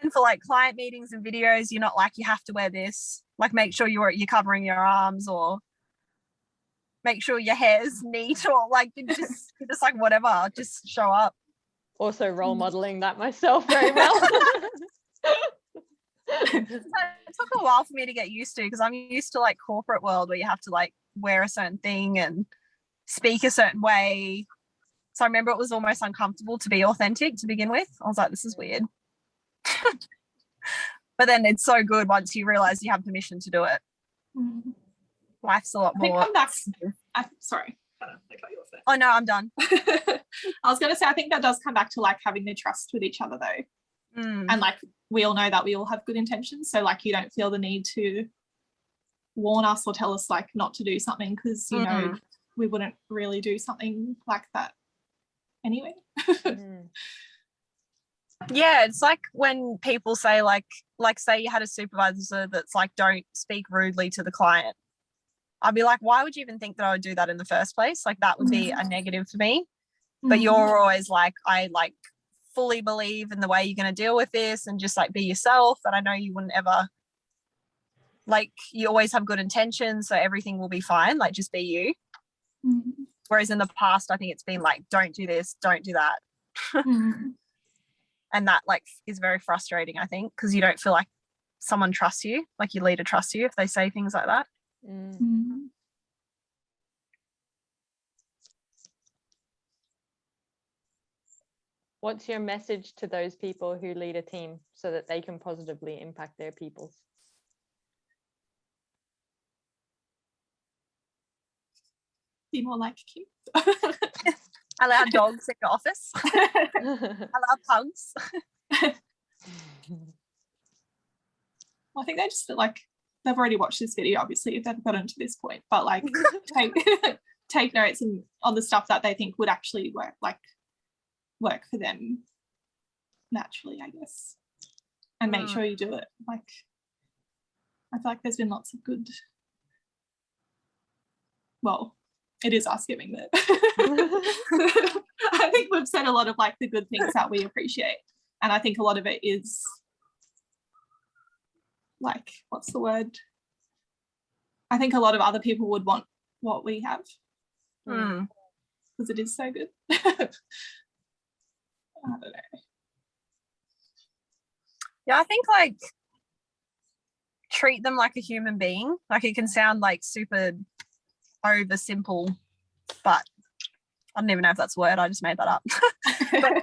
And for like client meetings and videos, you're not like, you have to wear this. Like make sure you're covering your arms, or make sure your hair's neat, or like just like whatever, just show up. Also role modeling that myself very well. It took a while for me to get used to, because I'm used to like corporate world where you have to like wear a certain thing and speak a certain way. So I remember it was almost uncomfortable to be authentic to begin with. I was like, this is weird. But then it's so good once you realize you have permission to do it. Life's a lot more. Sorry. I cut you off there. Oh no, I'm done. I was going to say, I think that does come back to like having the trust with each other though. And like we all know that we all have good intentions, so like you don't feel the need to warn us or tell us like not to do something, because you know we wouldn't really do something like that anyway. Yeah, it's like when people say like say you had a supervisor that's like, don't speak rudely to the client. I'd be like, why would you even think that I would do that in the first place? Like that would be a negative for me. But you're always like, I like fully believe in the way you're going to deal with this, and just like be yourself. And I know you wouldn't ever, like, you always have good intentions, so everything will be fine. Like just be you. Whereas in the past, I think it's been like, don't do this, don't do that. And that like is very frustrating, I think, because you don't feel like someone trusts you, like your leader trusts you if they say things like that. What's your message to those people who lead a team so that they can positively impact their peoples? Be more like Kim. Allow dogs in your office. Allow pugs. Well, I think they just feel like they've already watched this video, obviously, if they've gotten to this point, but like take notes and on the stuff that they think would actually work for them naturally, I guess, and make sure you do it. Like I feel like there's been lots of good, well, it is us giving that. I think we've said a lot of like the good things that we appreciate, and I think a lot of it is like, what's the word, I think a lot of other people would want what we have because it is so good. I don't know. Yeah, I think like treat them like a human being. Like it can sound like super over simple, but I don't even know if that's a word. I just made that up. But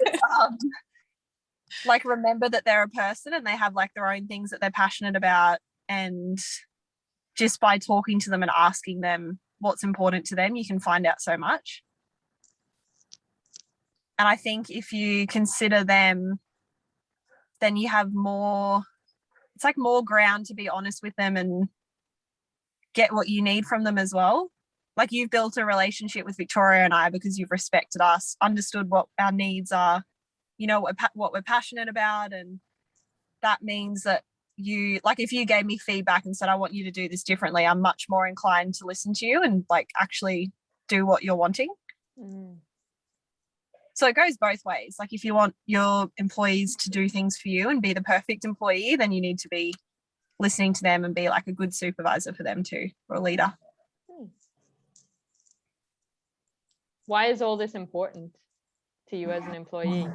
like remember that they're a person and they have like their own things that they're passionate about, and just by talking to them and asking them what's important to them, you can find out so much. And I think if you consider them, then you have more, it's like more ground to be honest with them and get what you need from them as well. Like you've built a relationship with Victoria and I because you've respected us, understood what our needs are, you know, what we're passionate about. And that means that you, like if you gave me feedback and said, I want you to do this differently, I'm much more inclined to listen to you and like actually do what you're wanting. So it goes both ways. Like if you want your employees to do things for you and be the perfect employee, then you need to be listening to them and be like a good supervisor for them too, or a leader. Why is all this important to you as an employee?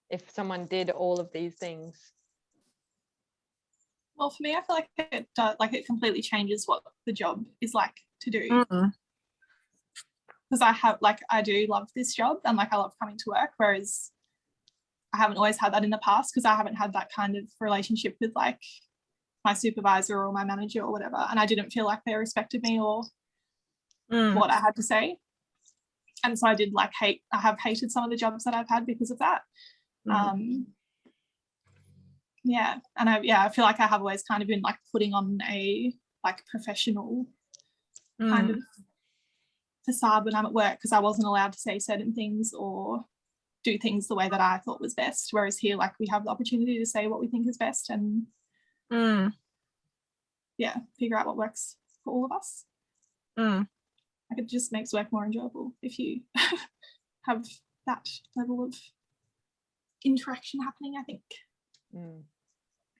If someone did all of these things. Well, for me, I feel like it does, like it completely changes what the job is like to do. Because I do love this job and like I love coming to work, whereas I haven't always had that in the past because I haven't had that kind of relationship with like my supervisor or my manager or whatever, and I didn't feel like they respected me or what I had to say. And so I have hated some of the jobs that I've had because of that. And I feel like I have always kind of been like putting on a like professional kind of facade when I'm at work because I wasn't allowed to say certain things or do things the way that I thought was best, whereas here like we have the opportunity to say what we think is best and figure out what works for all of us. Like it just makes work more enjoyable if you have that level of interaction happening, I think.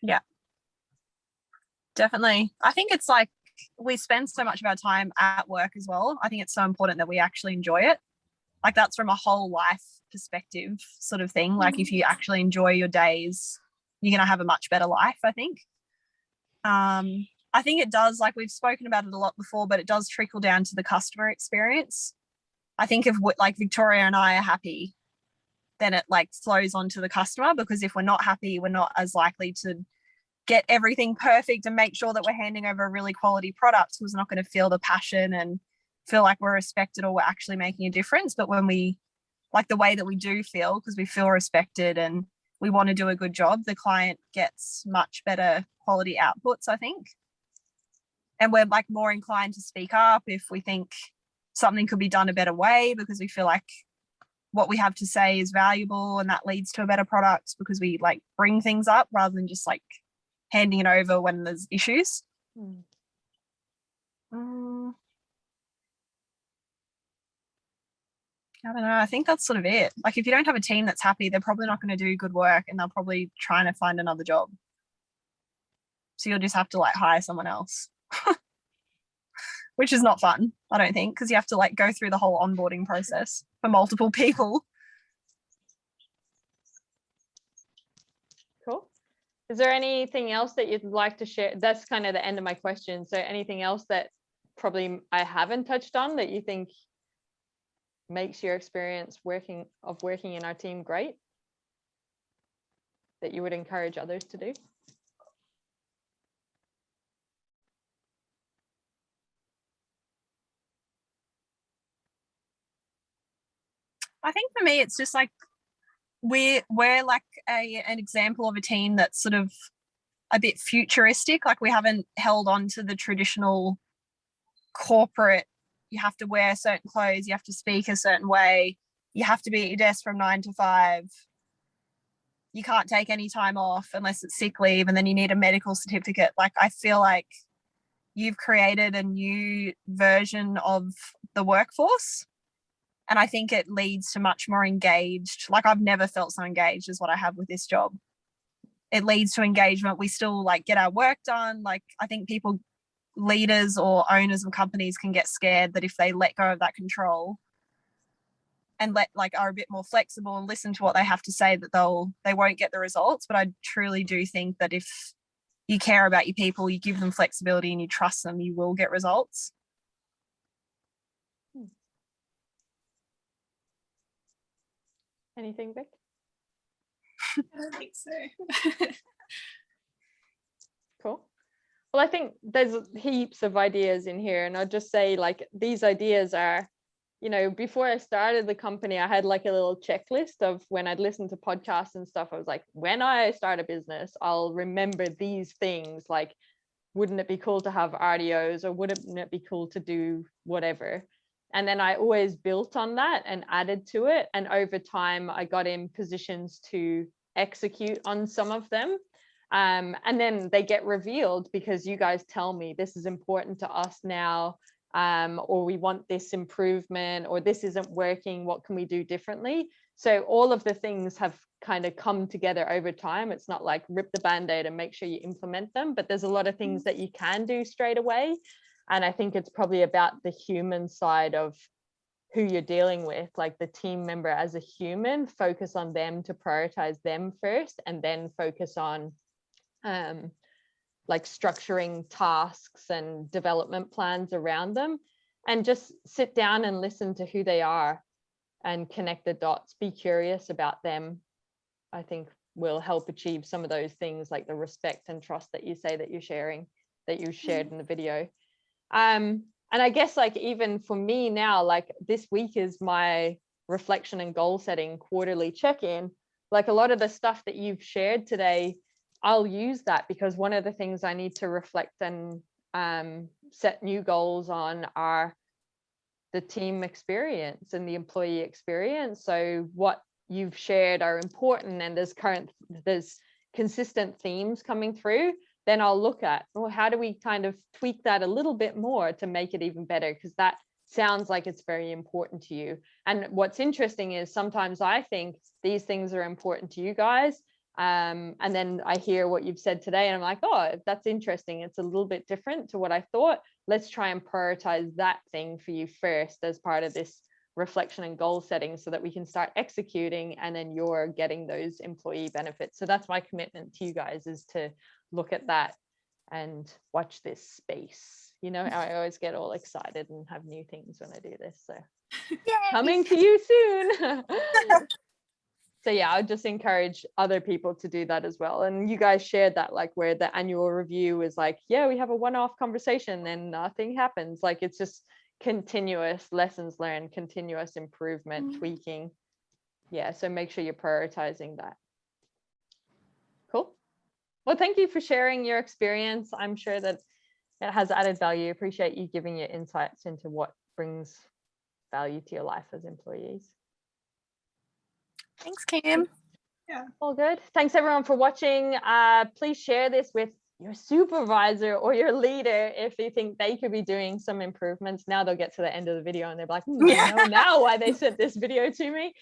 Yeah, definitely. I think it's like we spend so much of our time at work as well. I think it's so important that we actually enjoy it. Like that's from a whole life perspective sort of thing. Like if you actually enjoy your days, you're going to have a much better life, I think. I think it does, like we've spoken about it a lot before, but it does trickle down to the customer experience. I think if like Victoria and I are happy, then it like flows onto the customer, because if we're not happy, we're not as likely to get everything perfect and make sure that we're handing over a really quality product, because we're not going to feel the passion and feel like we're respected or we're actually making a difference. But when we like the way that we do feel, because we feel respected and we want to do a good job, the client gets much better quality outputs, I think. And we're like more inclined to speak up if we think something could be done a better way, because we feel like what we have to say is valuable and that leads to a better product, because we like bring things up rather than just like handing it over when there's issues. I don't know. I think that's sort of it. Like if you don't have a team that's happy, they're probably not going to do good work and they'll probably trying to find another job. So you'll just have to like hire someone else, which is not fun, I don't think, because you have to like go through the whole onboarding process for multiple people. Cool. Is there anything else that you'd like to share? That's kind of the end of my question. So anything else that probably I haven't touched on that you think makes your experience working in our team great, that you would encourage others to do? I think for me, it's just like we're like an example of a team that's sort of a bit futuristic. Like we haven't held on to the traditional corporate, you have to wear certain clothes, you have to speak a certain way, you have to be at your desk from 9 to 5, you can't take any time off unless it's sick leave, and then you need a medical certificate. Like I feel like you've created a new version of the workforce, and I think it leads to much more engaged. Like I've never felt so engaged as what I have with this job. It leads to engagement. We still like get our work done. Like I think people, leaders or owners of companies, can get scared that if they let go of that control, and are a bit more flexible and listen to what they have to say, that they won't get the results. But I truly do think that if you care about your people, you give them flexibility and you trust them, you will get results. Anything, Vic? I don't think so. Cool. Well, I think there's heaps of ideas in here, and I'll just say, like, these ideas are, you know, before I started the company, I had like a little checklist of when I'd listen to podcasts and stuff. I was like, when I start a business, I'll remember these things. Like, wouldn't it be cool to have RDOs, or wouldn't it be cool to do whatever? And then I always built on that and added to it. And over time, I got in positions to execute on some of them. And then they get revealed because you guys tell me this is important to us now, or we want this improvement, or this isn't working. What can we do differently? So all of the things have kind of come together over time. It's not like rip the band-aid and make sure you implement them, but there's a lot of things that you can do straight away. And I think it's probably about the human side of who you're dealing with, like the team member as a human. Focus on them to prioritize them first, and then focus on like structuring tasks and development plans around them, and just sit down and listen to who they are and connect the dots. Be curious about them. I think will help achieve some of those things, like the respect and trust that you say that you're sharing, that you shared in the video. And I guess, like, even for me now, like this week is my reflection and goal setting quarterly check-in. Like a lot of the stuff that you've shared today, I'll use that, because one of the things I need to reflect and set new goals on are the team experience and the employee experience. So what you've shared are important, and there's consistent themes coming through. Then I'll look at, well, how do we kind of tweak that a little bit more to make it even better? Because that sounds like it's very important to you. And what's interesting is sometimes I think these things are important to you guys. And then I hear what you've said today, and I'm like, oh, that's interesting. It's a little bit different to what I thought. Let's try and prioritize that thing for you first as part of this reflection and goal setting, so that we can start executing, and then you're getting those employee benefits. So that's my commitment to you guys, is to look at that and watch this space. You know, I always get all excited and have new things when I do this. So coming to you soon. So yeah, I would just encourage other people to do that as well. And you guys shared that, like, where the annual review is like, yeah, we have a one-off conversation, then nothing happens. Like, it's just continuous lessons learned, continuous improvement, tweaking. Yeah, so make sure you're prioritizing that. Cool. Well, thank you for sharing your experience. I'm sure that it has added value. Appreciate you giving your insights into what brings value to your life as employees. Thanks, Kim. Yeah. All good. Thanks everyone for watching. Please share this with your supervisor or your leader if you think they could be doing some improvements. Now they'll get to the end of the video and they're like, I know now why they sent this video to me.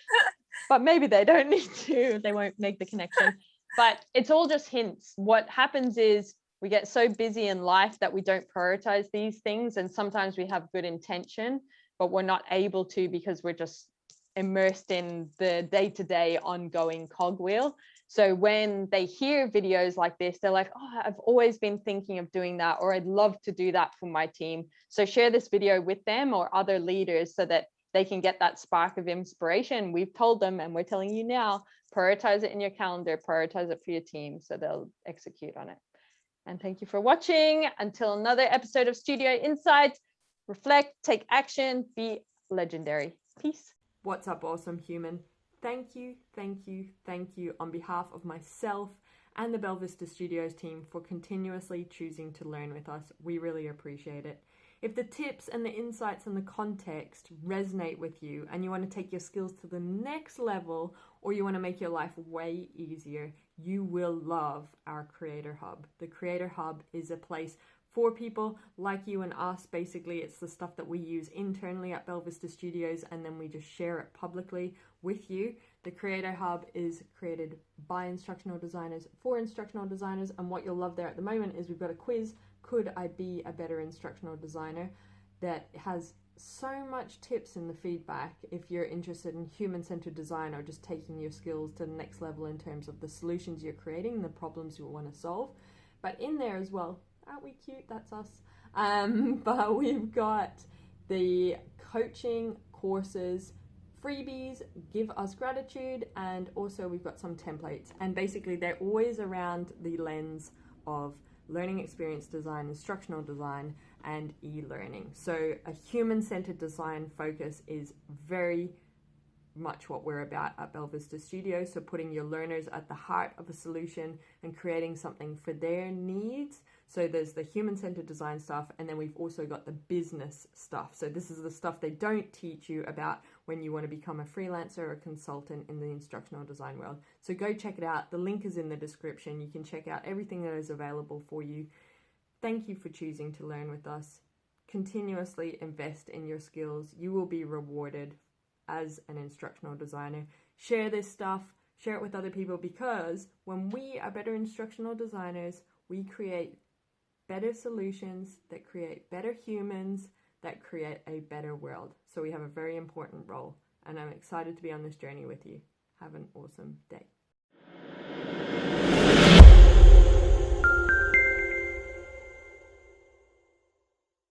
But maybe they don't need to. They won't make the connection. But it's all just hints. What happens is we get so busy in life that we don't prioritize these things. And sometimes we have good intention, but we're not able to, because we're just immersed in the day-to-day ongoing cogwheel. So when they hear videos like this, they're like, oh, I've always been thinking of doing that, or I'd love to do that for my team. So share this video with them or other leaders so that they can get that spark of inspiration. We've told them, and we're telling you now, prioritize it in your calendar, prioritize it for your team, so they'll execute on it. And thank you for watching. Until another episode of Studio Insights, reflect, take action, be legendary. Peace. What's up, awesome human? Thank you on behalf of myself and the Belvista Studios team for continuously choosing to learn with us. We really appreciate it. If the tips and the insights and the context resonate with you, and you want to take your skills to the next level, or you want to make your life way easier, you will love our Creator Hub. The Creator Hub is a place for people like you and us. Basically, it's the stuff that we use internally at Belvista Studios, and then we just share it publicly with you. The Creator Hub is created by instructional designers for instructional designers, and what you'll love there at the moment is we've got a quiz, could I be a better instructional designer, that has so much tips in the feedback if you're interested in human-centered design or just taking your skills to the next level in terms of the solutions you're creating, the problems you want to solve. But in there as well, aren't we cute? That's us. But we've got the coaching courses, freebies, give us gratitude, and also we've got some templates. And basically they're always around the lens of learning experience design, instructional design, and e-learning. So a human-centered design focus is very much what we're about at Belvista Studio. So putting your learners at the heart of a solution and creating something for their needs. So there's the human-centered design stuff, and then we've also got the business stuff. So this is the stuff they don't teach you about when you want to become a freelancer or a consultant in the instructional design world. So go check it out. The link is in the description. You can check out everything that is available for you. Thank you for choosing to learn with us. Continuously invest in your skills. You will be rewarded as an instructional designer. Share this stuff, share it with other people, because when we are better instructional designers, we create better solutions that create better humans, that create a better world. So we have a very important role, and I'm excited to be on this journey with you. Have an awesome day.